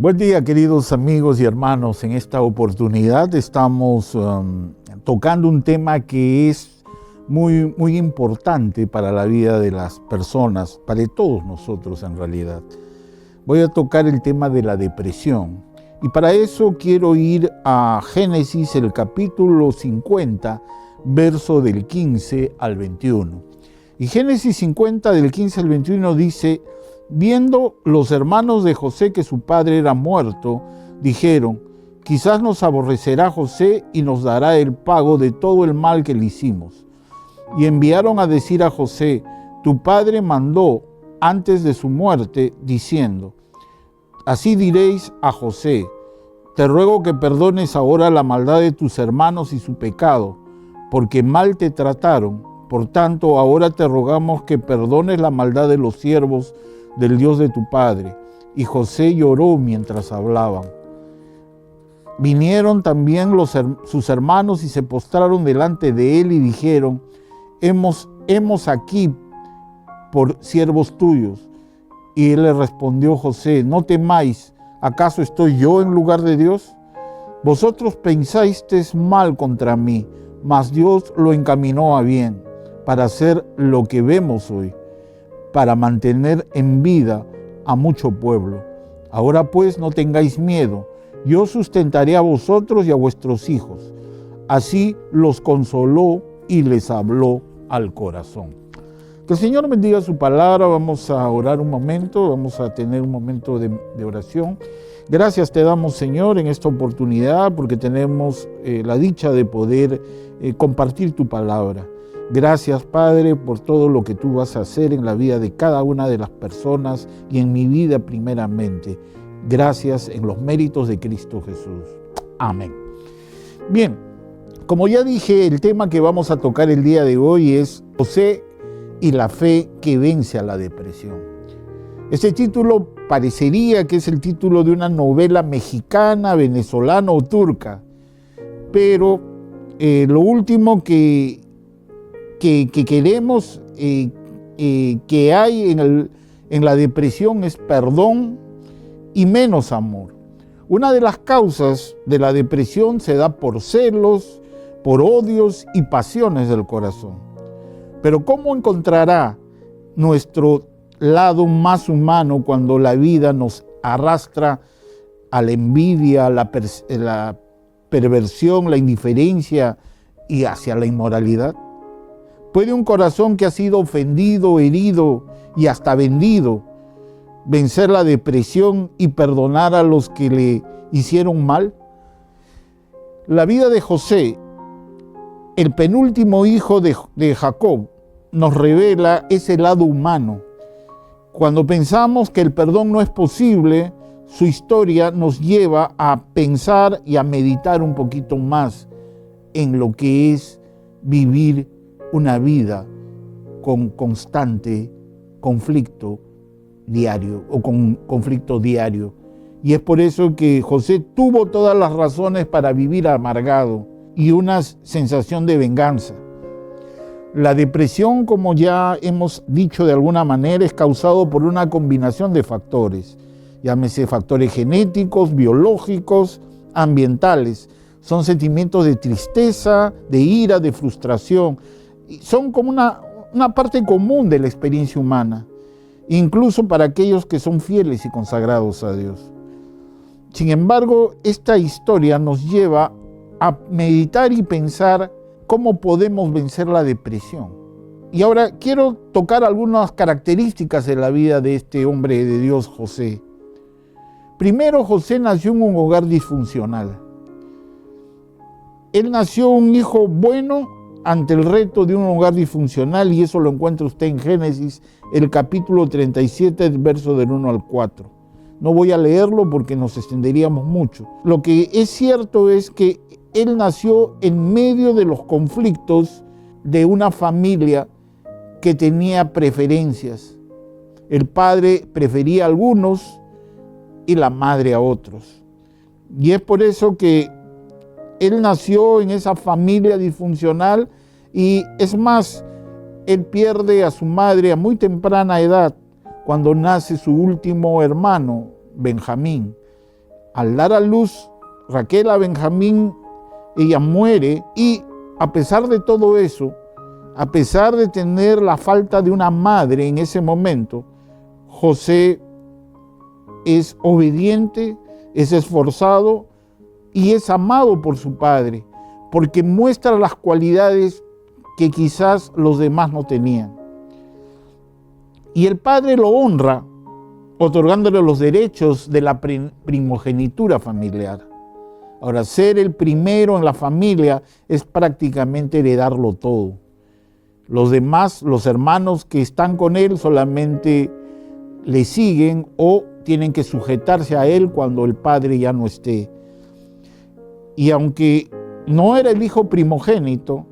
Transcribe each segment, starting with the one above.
Buen día, queridos amigos y hermanos. En esta oportunidad estamos tocando un tema que es muy importante para la vida de las personas, para todos nosotros en realidad. Voy a tocar el tema de la depresión. Y para eso quiero ir a Génesis, el capítulo 50, verso del 15 al 21. Y Génesis 50, del 15 al 21 dice: viendo los hermanos de José que su padre era muerto, dijeron: quizás nos aborrecerá José y nos dará el pago de todo el mal que le hicimos. Y enviaron a decir a José: tu padre mandó antes de su muerte, diciendo: así diréis a José, te ruego que perdones ahora la maldad de tus hermanos y su pecado, porque mal te trataron. Por tanto, ahora te rogamos que perdones la maldad de los siervos del Dios de tu padre. Y José lloró mientras hablaban. Vinieron también sus hermanos y se postraron delante de él y dijeron: hemos aquí por siervos tuyos. Y él le respondió: José, no temáis, ¿acaso estoy yo en lugar de Dios? Vosotros pensasteis mal contra mí, mas Dios lo encaminó a bien, para hacer lo que vemos hoy, para mantener en vida a mucho pueblo. Ahora pues no tengáis miedo, yo sustentaré a vosotros y a vuestros hijos. Así los consoló y les habló al corazón. Que el Señor bendiga su palabra. Vamos a orar un momento, vamos a tener un momento de oración. Gracias te damos, Señor, en esta oportunidad, porque tenemos la dicha de poder compartir tu palabra. Gracias, Padre, por todo lo que tú vas a hacer en la vida de cada una de las personas y en mi vida primeramente. Gracias en los méritos de Cristo Jesús. Amén. Bien, como ya dije, el tema que vamos a tocar el día de hoy es José y la fe que vence a la depresión. Este título parecería que es el título de una novela mexicana, venezolana o turca, pero lo último que queremos que hay en la depresión es perdón y menos amor. Una de las causas de la depresión se da por celos, por odios y pasiones del corazón. Pero ¿cómo encontrará nuestro lado más humano cuando la vida nos arrastra a la envidia, a la perversión, la indiferencia y hacia la inmoralidad? ¿Puede un corazón que ha sido ofendido, herido y hasta vendido vencer la depresión y perdonar a los que le hicieron mal? La vida de José, el penúltimo hijo de Jacob, nos revela ese lado humano. Cuando pensamos que el perdón no es posible, su historia nos lleva a pensar y a meditar un poquito más en lo que es vivir una vida con constante conflicto diario o con conflicto diario. Y es por eso que José tuvo todas las razones para vivir amargado y una sensación de venganza. La depresión, como ya hemos dicho de alguna manera, es causado por una combinación de factores, llámese factores genéticos, biológicos, ambientales. Son sentimientos de tristeza, de ira, de frustración. Son como una parte común de la experiencia humana, incluso para aquellos que son fieles y consagrados a Dios. Sin embargo, esta historia nos lleva a meditar y pensar cómo podemos vencer la depresión. Y ahora quiero tocar algunas características de la vida de este hombre de Dios, José. Primero, José nació en un hogar disfuncional. Él nació un hijo bueno ante el reto de un hogar disfuncional, y eso lo encuentra usted en Génesis, el capítulo 37, verso del 1 al 4. No voy a leerlo porque nos extenderíamos mucho. Lo que es cierto es que él nació en medio de los conflictos de una familia que tenía preferencias. El padre prefería a algunos y la madre a otros. Y es por eso que él nació en esa familia disfuncional, y es más, él pierde a su madre a muy temprana edad, cuando nace su último hermano, Benjamín. Al dar a luz Raquel a Benjamín, ella muere, y a pesar de todo eso, a pesar de tener la falta de una madre en ese momento, José es obediente, es esforzado y es amado por su padre, porque muestra las cualidades que quizás los demás no tenían. Y el padre lo honra, otorgándole los derechos de la primogenitura familiar. Ahora, ser el primero en la familia es prácticamente heredarlo todo. Los demás, los hermanos que están con él, solamente le siguen o tienen que sujetarse a él cuando el padre ya no esté. Y aunque no era el hijo primogénito,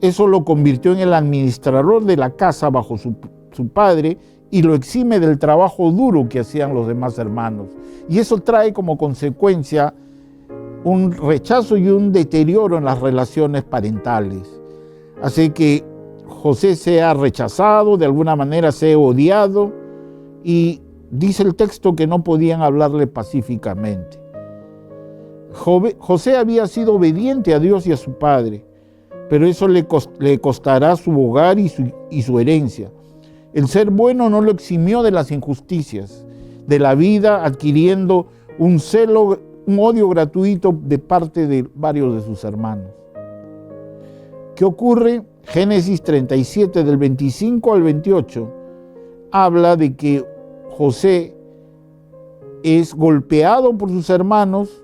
eso lo convirtió en el administrador de la casa bajo su padre y lo exime del trabajo duro que hacían los demás hermanos. Y eso trae como consecuencia un rechazo y un deterioro en las relaciones parentales. Así que José sea rechazado, de alguna manera sea odiado, y dice el texto que no podían hablarle pacíficamente. José había sido obediente a Dios y a su padre, pero eso le costará su hogar y su herencia. El ser bueno no lo eximió de las injusticias de la vida, adquiriendo un odio gratuito de parte de varios de sus hermanos. ¿Qué ocurre? Génesis 37, del 25 al 28, habla de que José es golpeado por sus hermanos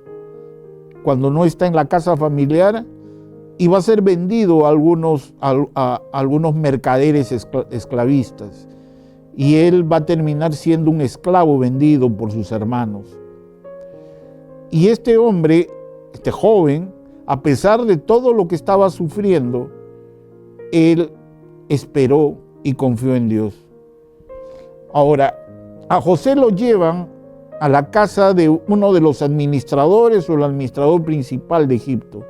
cuando no está en la casa familiar y va a ser vendido a algunos mercaderes esclavistas. Y él va a terminar siendo un esclavo vendido por sus hermanos. Y este hombre, este joven, a pesar de todo lo que estaba sufriendo, él esperó y confió en Dios. Ahora, a José lo llevan a la casa de uno de los administradores o el administrador principal de Egipto.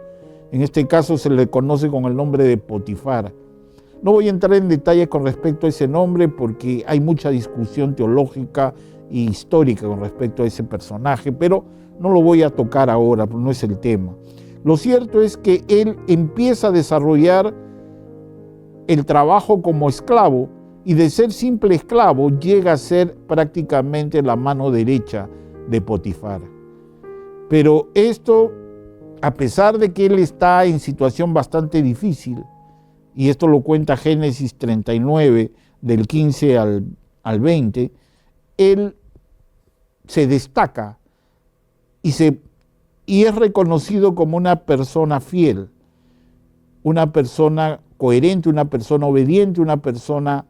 En este caso se le conoce con el nombre de Potifar. No voy a entrar en detalles con respecto a ese nombre porque hay mucha discusión teológica e histórica con respecto a ese personaje, pero no lo voy a tocar ahora, porque no es el tema. Lo cierto es que él empieza a desarrollar el trabajo como esclavo y de ser simple esclavo llega a ser prácticamente la mano derecha de Potifar. Pero esto, a pesar de que él está en situación bastante difícil, y esto lo cuenta Génesis 39, del 15 al 20, él se destaca y es reconocido como una persona fiel, una persona coherente, una persona obediente, una persona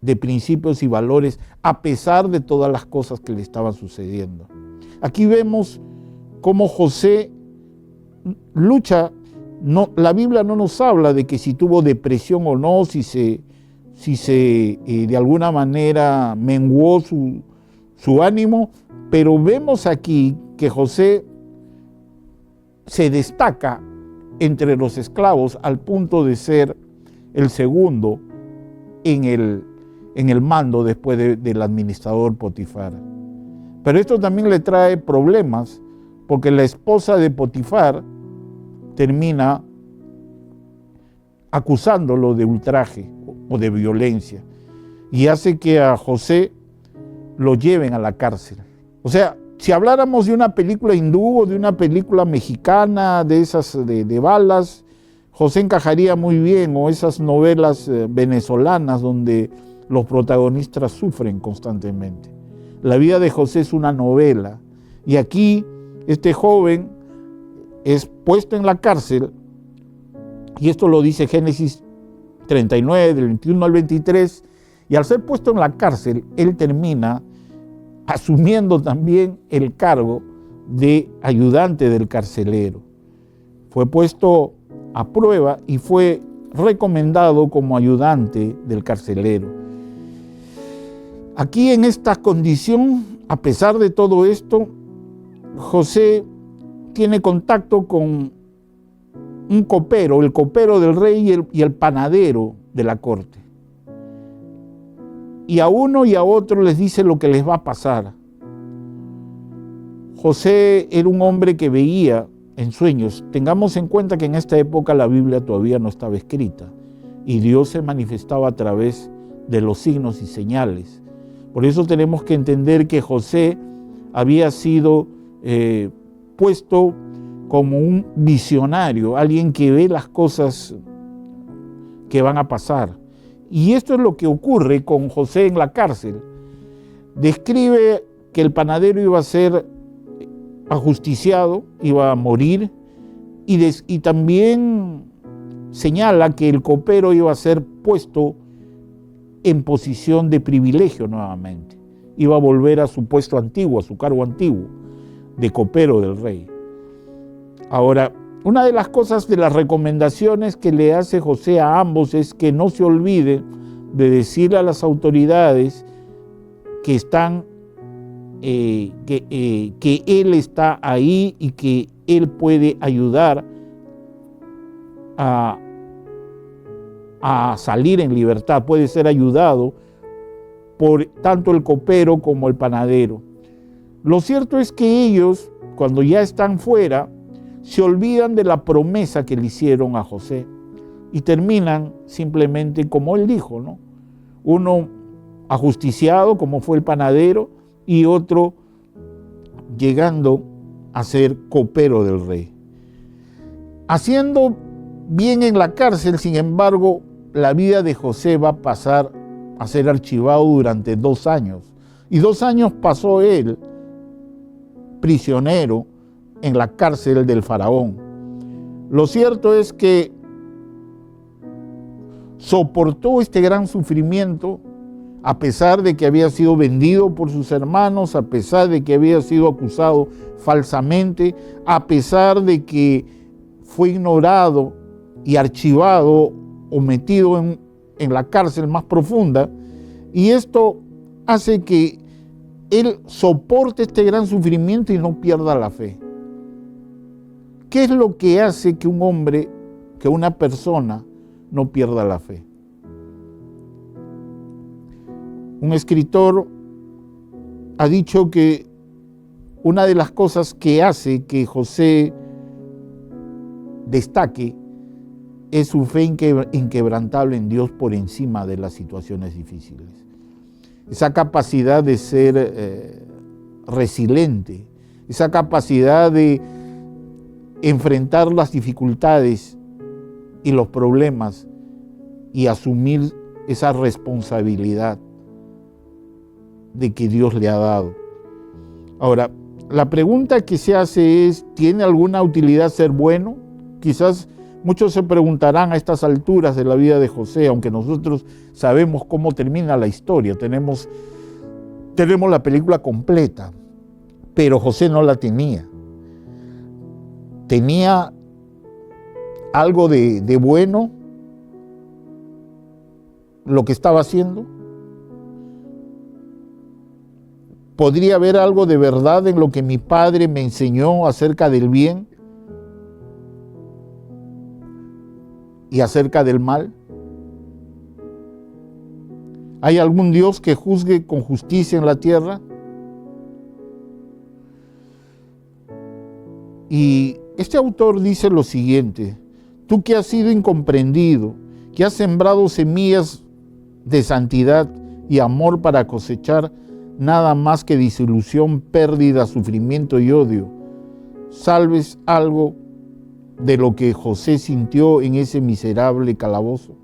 de principios y valores, a pesar de todas las cosas que le estaban sucediendo. Aquí vemos cómo José lucha. No, la Biblia no nos habla de que si tuvo depresión o no, si se de alguna manera menguó su ánimo, pero vemos aquí que José se destaca entre los esclavos al punto de ser el segundo en el mando después del administrador Potifar. Pero esto también le trae problemas, porque la esposa de Potifar termina acusándolo de ultraje o de violencia y hace que a José lo lleven a la cárcel. O sea, si habláramos de una película hindú o de una película mexicana, de esas de balas, José encajaría muy bien, o esas novelas venezolanas donde los protagonistas sufren constantemente. La vida de José es una novela, y aquí este joven es puesto en la cárcel, y esto lo dice Génesis 39, del 21 al 23, y al ser puesto en la cárcel, él termina asumiendo también el cargo de ayudante del carcelero. Fue puesto a prueba y fue recomendado como ayudante del carcelero. Aquí en esta condición, a pesar de todo esto, José tiene contacto con un copero, el copero del rey y el panadero de la corte. Y a uno y a otro les dice lo que les va a pasar. José era un hombre que veía en sueños. Tengamos en cuenta que en esta época la Biblia todavía no estaba escrita y Dios se manifestaba a través de los signos y señales. Por eso tenemos que entender que José había sido puesto como un visionario, alguien que ve las cosas que van a pasar. Y esto es lo que ocurre con José en la cárcel. Describe que el panadero iba a ser ajusticiado, iba a morir, y también señala que el copero iba a ser puesto en posición de privilegio nuevamente. Iba a volver a su puesto antiguo, a su cargo antiguo, de copero del rey. Ahora, una de las cosas, de las recomendaciones que le hace José a ambos es que no se olvide de decirle a las autoridades que están, que él está ahí y que él puede ayudar a salir en libertad, puede ser ayudado por tanto el copero como el panadero. Lo cierto es que ellos, cuando ya están fuera, se olvidan de la promesa que le hicieron a José y terminan simplemente como él dijo, ¿no? Uno ajusticiado, como fue el panadero, y otro llegando a ser copero del rey. Haciendo bien en la cárcel, sin embargo, la vida de José va a pasar a ser archivado durante 2 años. Y 2 años pasó él prisionero en la cárcel del faraón. Lo cierto es que soportó este gran sufrimiento a pesar de que había sido vendido por sus hermanos, a pesar de que había sido acusado falsamente, a pesar de que fue ignorado y archivado o metido en la cárcel más profunda. Y esto hace que él soporte este gran sufrimiento y no pierda la fe. ¿Qué es lo que hace que un hombre, que una persona no pierda la fe? Un escritor ha dicho que una de las cosas que hace que José destaque es su fe inquebrantable en Dios por encima de las situaciones difíciles. Esa capacidad de ser resiliente, esa capacidad de enfrentar las dificultades y los problemas y asumir esa responsabilidad de que Dios le ha dado. Ahora, la pregunta que se hace es, ¿tiene alguna utilidad ser bueno? Quizás muchos se preguntarán a estas alturas de la vida de José, aunque nosotros sabemos cómo termina la historia, tenemos la película completa, pero José no la tenía. ¿Tenía algo de bueno lo que estaba haciendo? ¿Podría haber algo de verdad en lo que mi padre me enseñó acerca del bien y acerca del mal? ¿Hay algún Dios que juzgue con justicia en la tierra? Y este autor dice lo siguiente: tú que has sido incomprendido, que has sembrado semillas de santidad y amor para cosechar nada más que desilusión, pérdida, sufrimiento y odio, ¿sabes algo de lo que José sintió en ese miserable calabozo?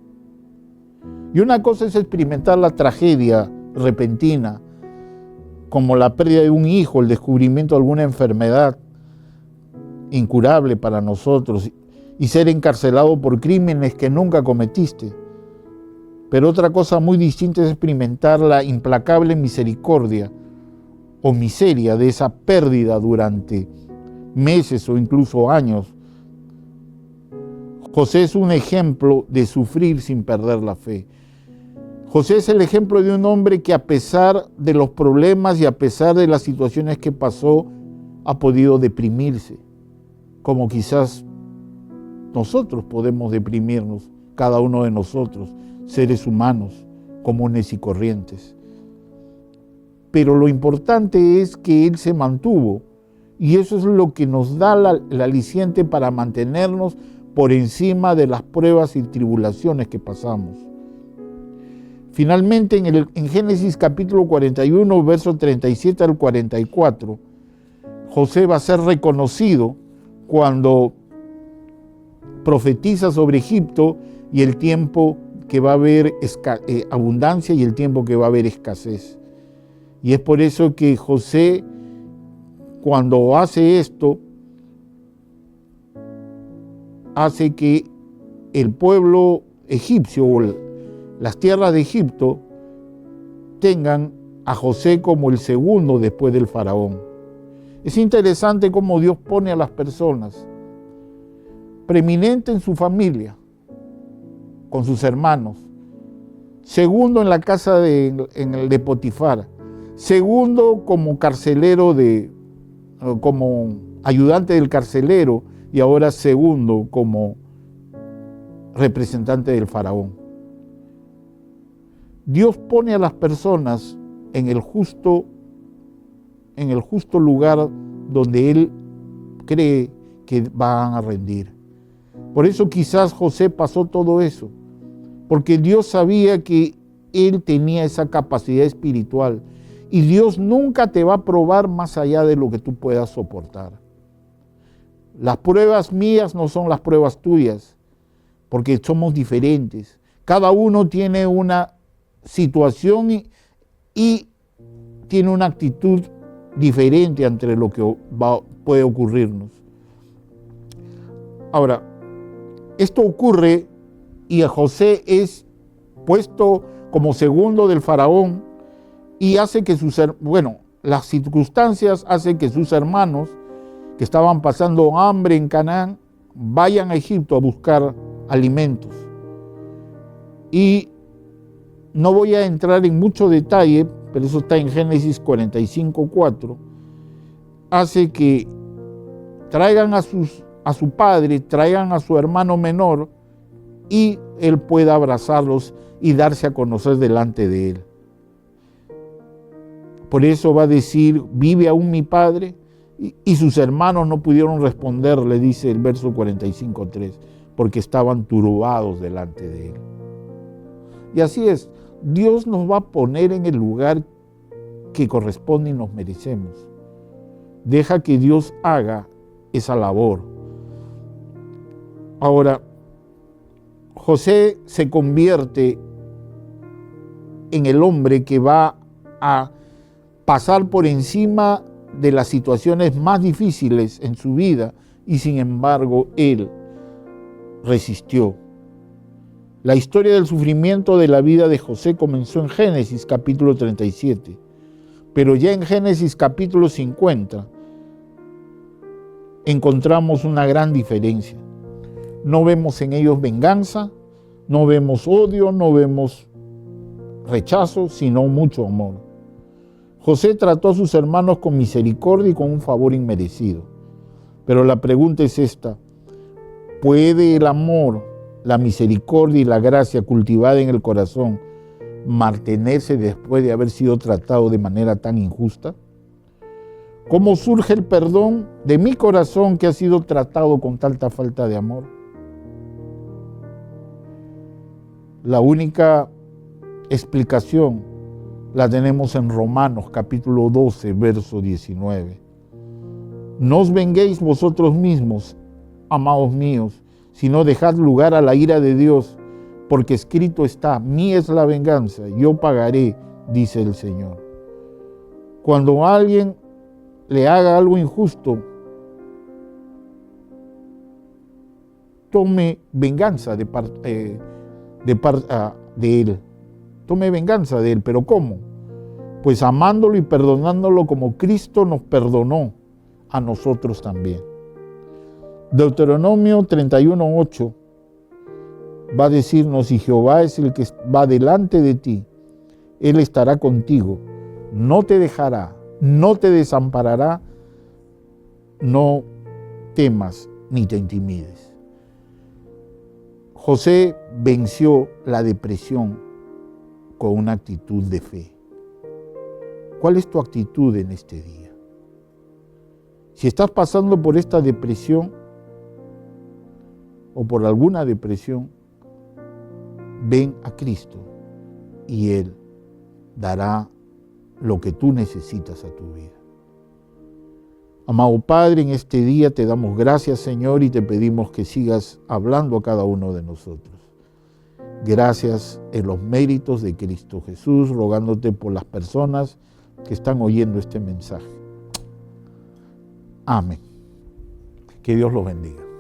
Y una cosa es experimentar la tragedia repentina, como la pérdida de un hijo, el descubrimiento de alguna enfermedad incurable para nosotros y ser encarcelado por crímenes que nunca cometiste. Pero otra cosa muy distinta es experimentar la implacable misericordia o miseria de esa pérdida durante meses o incluso años. José es un ejemplo de sufrir sin perder la fe. José es el ejemplo de un hombre que a pesar de los problemas y a pesar de las situaciones que pasó, ha podido deprimirse, como quizás nosotros podemos deprimirnos, cada uno de nosotros, seres humanos comunes y corrientes. Pero lo importante es que él se mantuvo Y eso es lo que nos da el aliciente para mantenernos por encima de las pruebas y tribulaciones que pasamos. Finalmente, en Génesis capítulo 41, versos 37 al 44, José va a ser reconocido cuando profetiza sobre Egipto y el tiempo que va a haber abundancia y el tiempo que va a haber escasez. Y es por eso que José, cuando hace esto, hace que el pueblo egipcio o las tierras de Egipto tengan a José como el segundo después del faraón. Es interesante cómo Dios pone a las personas preeminente en su familia, con sus hermanos, segundo en la casa de Potifar, segundo como carcelero, como ayudante del carcelero, y ahora segundo como representante del faraón. Dios pone a las personas en el justo lugar donde Él cree que van a rendir. Por eso quizás José pasó todo eso, porque Dios sabía que él tenía esa capacidad espiritual y Dios nunca te va a probar más allá de lo que tú puedas soportar. Las pruebas mías no son las pruebas tuyas, porque somos diferentes. Cada uno tiene una situación y tiene una actitud diferente entre lo que puede ocurrirnos. Ahora, esto ocurre y José es puesto como segundo del faraón y hace que las circunstancias hacen que sus hermanos que estaban pasando hambre en Canaán vayan a Egipto a buscar alimentos. Y no voy a entrar en mucho detalle, pero eso está en Génesis 45:4, hace que traigan a su padre, traigan a su hermano menor y él pueda abrazarlos y darse a conocer delante de él. Por eso va a decir, ¿vive aún mi padre? Y sus hermanos no pudieron responderle, dice el verso 45:3, porque estaban turbados delante de él. Y así es, Dios nos va a poner en el lugar que corresponde y nos merecemos. Deja que Dios haga esa labor. Ahora, José se convierte en el hombre que va a pasar por encima de las situaciones más difíciles en su vida y sin embargo él resistió. La historia del sufrimiento de la vida de José comenzó en Génesis capítulo 37, pero ya en Génesis capítulo 50 encontramos una gran diferencia. No vemos en ellos venganza, no vemos odio, no vemos rechazo, sino mucho amor. José trató a sus hermanos con misericordia y con un favor inmerecido. Pero la pregunta es esta: ¿puede el amor, la misericordia y la gracia cultivada en el corazón mantenerse después de haber sido tratado de manera tan injusta? ¿Cómo surge el perdón de mi corazón que ha sido tratado con tanta falta de amor? La única explicación la tenemos en Romanos capítulo 12, verso 19. No os venguéis vosotros mismos, amados míos, sino dejad lugar a la ira de Dios, porque escrito está, mía es la venganza, yo pagaré, dice el Señor. Cuando alguien le haga algo injusto, tome venganza de él. Tome venganza de él, ¿pero cómo? Pues amándolo y perdonándolo como Cristo nos perdonó a nosotros también. Deuteronomio 31:8 va a decirnos, y Jehová es el que va delante de ti, Él estará contigo, no te dejará, no te desamparará, no temas ni te intimides. José venció la depresión con una actitud de fe. ¿Cuál es tu actitud en este día? Si estás pasando por esta depresión o por alguna depresión, ven a Cristo y Él dará lo que tú necesitas a tu vida. Amado Padre, en este día te damos gracias, Señor, y te pedimos que sigas hablando a cada uno de nosotros. Gracias en los méritos de Cristo Jesús, rogándote por las personas que están oyendo este mensaje. Amén. Que Dios los bendiga.